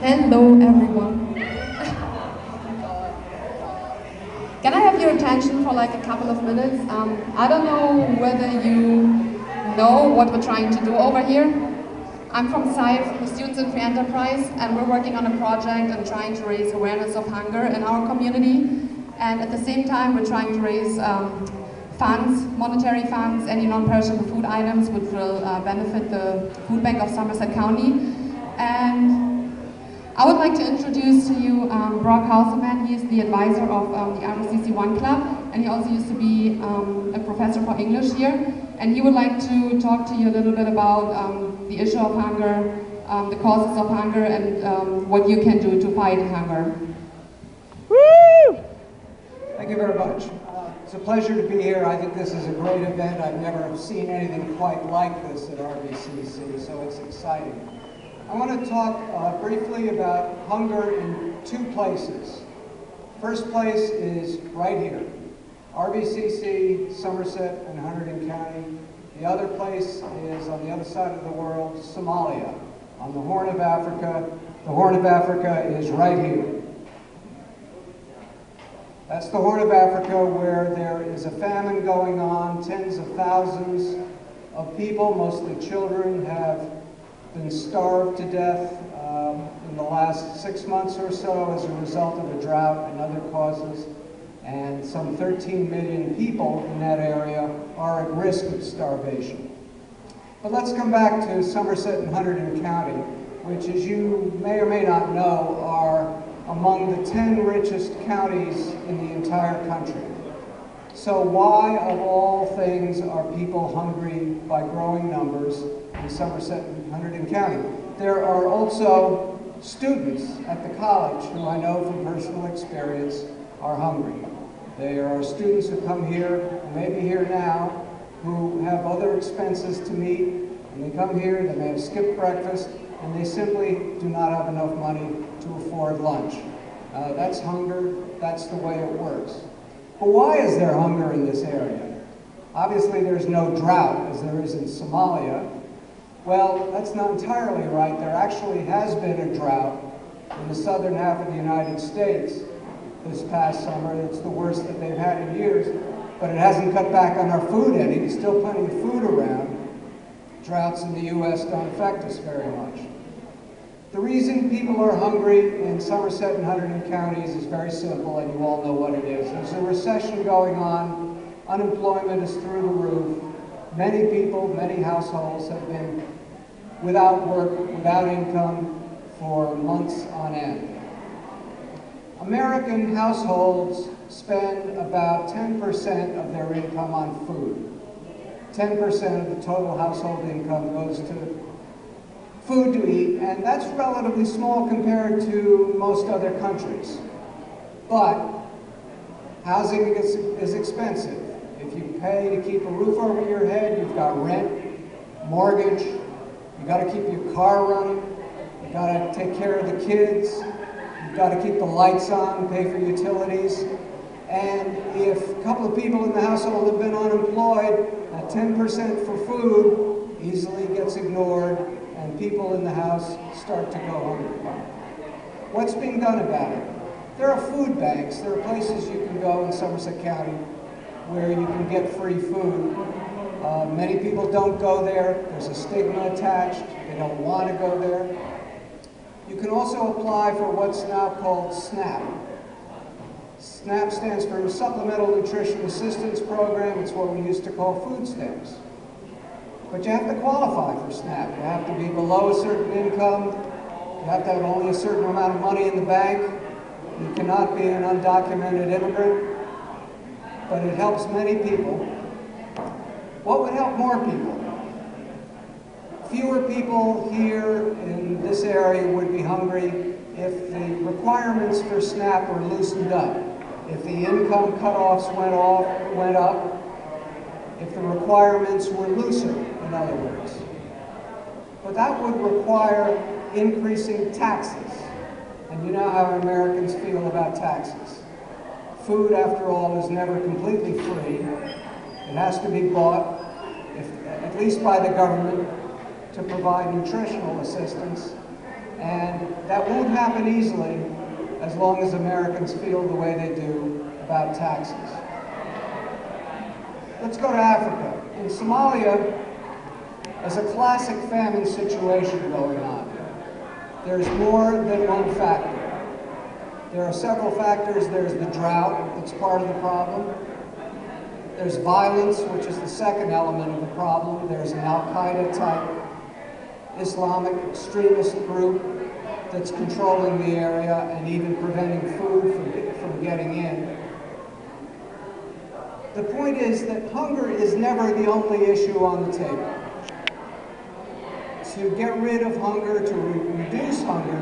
Hello everyone. Can I have your attention for like a couple of minutes? I don't know whether you know what we're trying to do over here. I'm from SIFE, the Students in Free Enterprise, and we're working on a project and trying to raise awareness of hunger in our community. And at the same time, we're trying to raise funds, monetary funds, any non-perishable food items which will benefit the food bank of Somerset County. And I would like to introduce to you Brock Hauselman. He is the advisor of the RBCC One Club, and he also used to be a professor for English here. And he would like to talk to you a little bit about the issue of hunger, the causes of hunger, and what you can do to fight hunger. Woo! Thank you very much. It's a pleasure to be here. I think this is a great event. I've never seen anything quite like this at RBCC, so it's exciting. I want to talk briefly about hunger in two places. First place is right here, RBCC, Somerset, and Hunterdon County. The other place is on the other side of the world, Somalia, on the Horn of Africa. The Horn of Africa is right here. That's the Horn of Africa, where there is a famine going on. Tens of thousands of people, mostly children, have been starved to death in the last 6 months or so as a result of a drought and other causes. And some 13 million people in that area are at risk of starvation. But let's come back to Somerset and Hunterdon County, which, as you may or may not know, are among the 10 richest counties in the entire country. So why, of all things, are people hungry by growing numbers in Somerset and Hunterdon County? There are also students at the college who I know from personal experience are hungry. There are students who come here, who may be here now, who have other expenses to meet, and they come here, they may have skipped breakfast, and they simply do not have enough money to afford lunch. That's hunger, that's the way it works. But why is there hunger in this area? Obviously there's no drought as there is in Somalia. Well, that's not entirely right. There actually has been a drought in the southern half of the United States this past summer. It's the worst that they've had in years, but it hasn't cut back on our food any. There's still plenty of food around. Droughts in the U.S. don't affect us very much. The reason people are hungry in Somerset and Hunterdon counties is very simple, and you all know what it is. There's a recession going on. Unemployment is through the roof. Many people, many households have been without work, without income for months on end. American households spend about 10% of their income on food. 10% of the total household income goes to food to eat, and that's relatively small compared to most other countries. But housing is expensive. If you pay to keep a roof over your head, you've got rent, mortgage, you've got to keep your car running, you've got to take care of the kids, you've got to keep the lights on, pay for utilities. And if a couple of people in the household have been unemployed, that 10% for food easily gets ignored, and people in the house start to go hungry. What's being done about it? There are food banks. There are places you can go in Somerset County where you can get free food. Many people don't go there. There's a stigma attached. They don't want to go there. You can also apply for what's now called SNAP. SNAP stands for Supplemental Nutrition Assistance Program. It's what we used to call food stamps. But you have to qualify for SNAP. You have to be below a certain income. You have to have only a certain amount of money in the bank. You cannot be an undocumented immigrant. But it helps many people. What would help more people? Fewer people here in this area would be hungry if the requirements for SNAP were loosened up. If the income cutoffs went up, if the requirements were looser, in other words. But that would require increasing taxes. And you know how Americans feel about taxes. Food, after all, is never completely free. It has to be bought, at least by the government, to provide nutritional assistance. And that won't happen easily as long as Americans feel the way they do about taxes. Let's go to Africa. In Somalia, there's a classic famine situation going on. There's more than one factor. There are several factors. There's the drought, that's part of the problem. There's violence, which is the second element of the problem. There's an Al-Qaeda type Islamic extremist group that's controlling the area and even preventing food from getting in. The point is that hunger is never the only issue on the table. To get rid of hunger, to reduce hunger,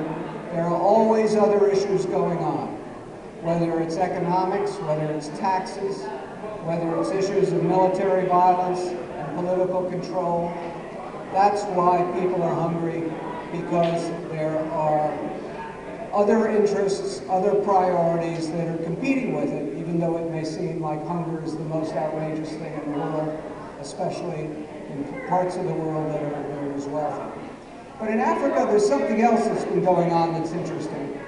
there are always other issues going on. Whether it's economics, whether it's taxes, whether it's issues of military violence and political control. That's why people are hungry, because there are other interests, other priorities that are competing with it, even though it may seem like hunger is the most outrageous thing in the world, especially in parts of the world that are as wealthy. But in Africa, there's something else that's been going on that's interesting.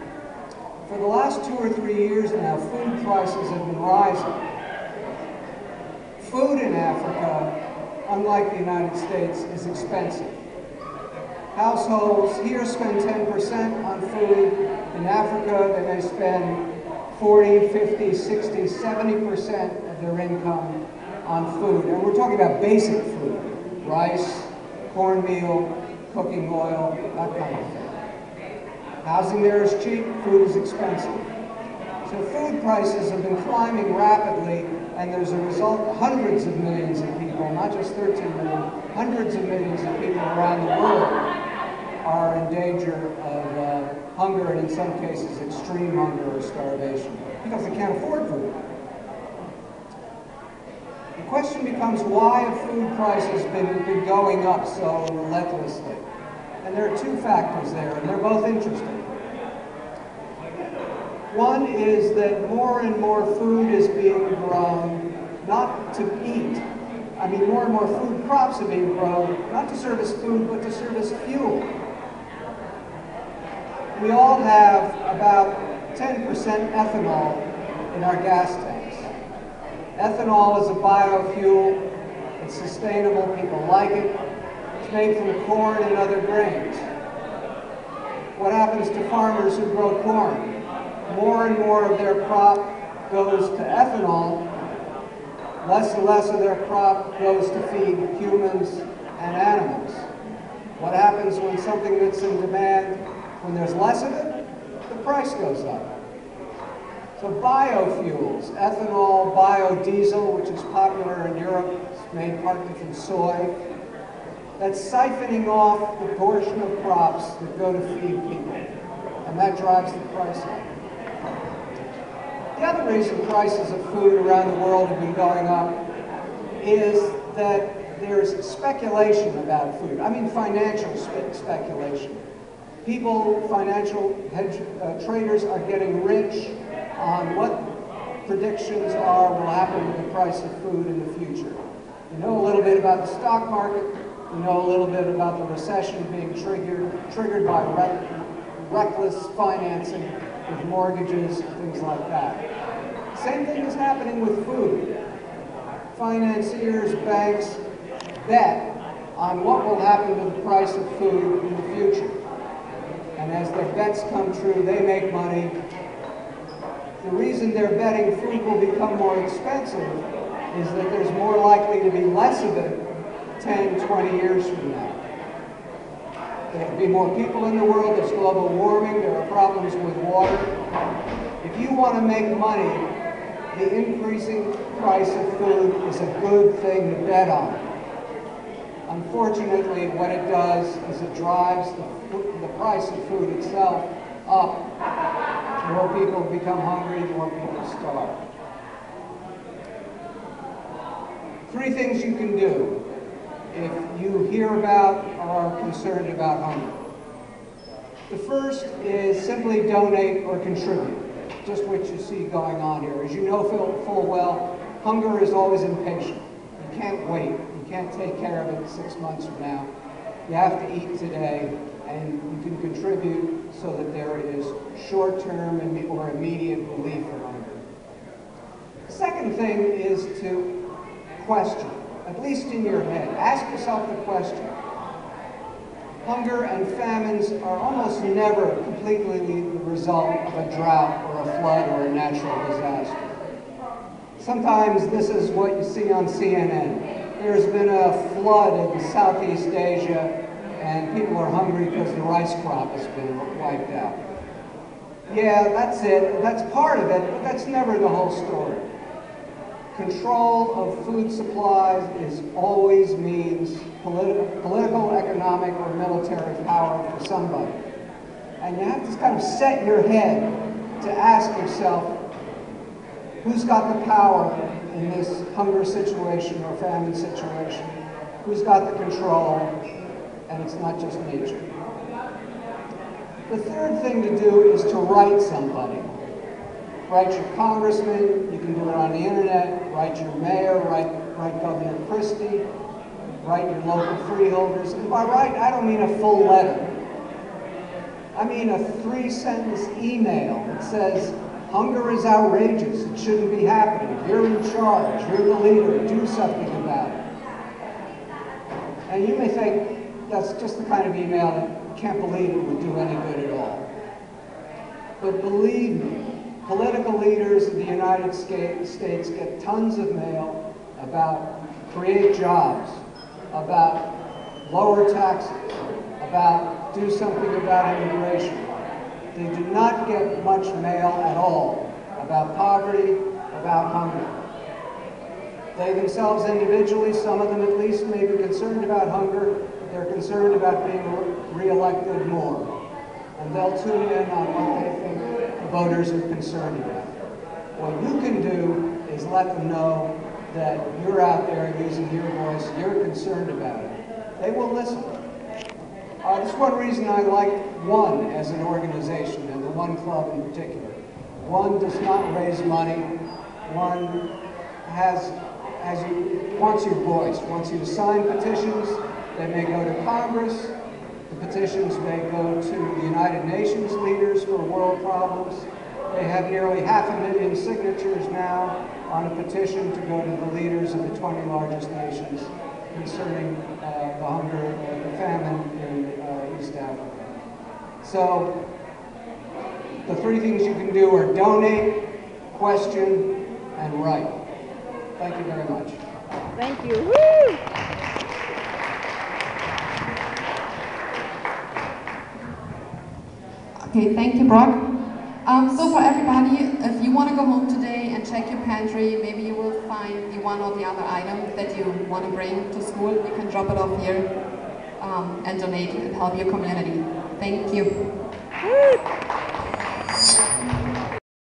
For the last 2 or 3 years now, food prices have been rising. Food in Africa, unlike the United States, is expensive. Households here spend 10% on food. In Africa, they may spend 40, 50, 60, 70% of their income on food. And we're talking about basic food: rice, cornmeal, cooking oil, that kind of thing. Housing there is cheap, food is expensive. So food prices have been climbing rapidly, and as a result, hundreds of millions of people, not just 13 million, hundreds of millions of people around the world are in danger of hunger, and in some cases extreme hunger or starvation, because they can't afford food. The question becomes, why have food prices been going up so relentlessly? And there are two factors there, and they're both interesting. One is that more and more food is being grown not to eat. I mean, more and more food crops are being grown not to serve as food, but to serve as fuel. We all have about 10% ethanol in our gas tanks. Ethanol is a biofuel. It's sustainable. People like it. It's made from corn and other grains. What happens to farmers who grow corn? More and more of their crop goes to ethanol. Less and less of their crop goes to feed humans and animals. What happens when something that's in demand, when there's less of it? The price goes up. So biofuels, ethanol, biodiesel, which is popular in Europe, it's made partly from soy, that's siphoning off the portion of crops that go to feed people, and that drives the price up. The other reason prices of food around the world have been going up is that there's speculation about food. I mean financial speculation. People, financial traders are getting rich on what predictions will happen with the price of food in the future. You know a little bit about the stock market. You know a little bit about the recession being triggered by reckless financing with mortgages and things like that. Same thing is happening with food. Financiers, banks bet on what will happen to the price of food in the future. And as their bets come true, they make money. The reason they're betting food will become more expensive is that there's more likely to be less of it 10, 20 years from now. There will be more people in the world, there's global warming, there are problems with water. If you want to make money, the increasing price of food is a good thing to bet on. Unfortunately, what it does is it drives the price of food itself up. More people become hungry, more people starve. 3 things you can do if you hear about or are concerned about hunger. The first is simply donate or contribute, just what you see going on here. As you know full well, hunger is always impatient. You can't wait. You can't take care of it 6 months from now. You have to eat today. and you can contribute so that there is short-term or immediate relief for hunger. The second thing is to question, at least in your head. Ask yourself the question. Hunger and famines are almost never completely the result of a drought or a flood or a natural disaster. Sometimes this is what you see on CNN. There's been a flood in Southeast Asia and people are hungry because the rice crop has been wiped out. Yeah, that's it. That's part of it, but that's never the whole story. Control of food supplies always means political, economic, or military power for somebody. And you have to kind of set your head to ask yourself, who's got the power in this hunger situation or famine situation? Who's got the control? And it's not just nature. The third thing to do is to write somebody. Write your congressman, you can do it on the internet, write your mayor, write Governor Christie, write your local freeholders. And by write, I don't mean a full letter. I mean a 3-sentence email that says, hunger is outrageous, it shouldn't be happening, you're in charge, you're the leader, do something about it. And you may think that's just the kind of email that you can't believe it would do any good at all. But believe me, political leaders in the United States get tons of mail about create jobs, about lower taxes, about do something about immigration. They do not get much mail at all about poverty, about hunger. They themselves individually, some of them at least, may be concerned about hunger, but they're concerned about being re-elected more. And they'll tune in on what they think the voters are concerned about. What you can do is let them know that you're out there using your voice, you're concerned about it. They will listen. That's one reason I like ONE as an organization, and the ONE Club in particular. ONE does not raise money. ONE wants your voice, wants you to sign petitions. They may go to Congress. The petitions may go to the United Nations leaders for world problems. They have nearly 500,000 signatures now on a petition to go to the leaders of the 20 largest nations concerning the hunger, the famine in East Africa. So the three things you can do are donate, question, and write. Thank you very much. Thank you. Woo! Okay, thank you, Brock. So for everybody, if you want to go home today and check your pantry, maybe you will find the one or the other item that you want to bring to school. You can drop it off here and donate and help your community. Thank you. Woo!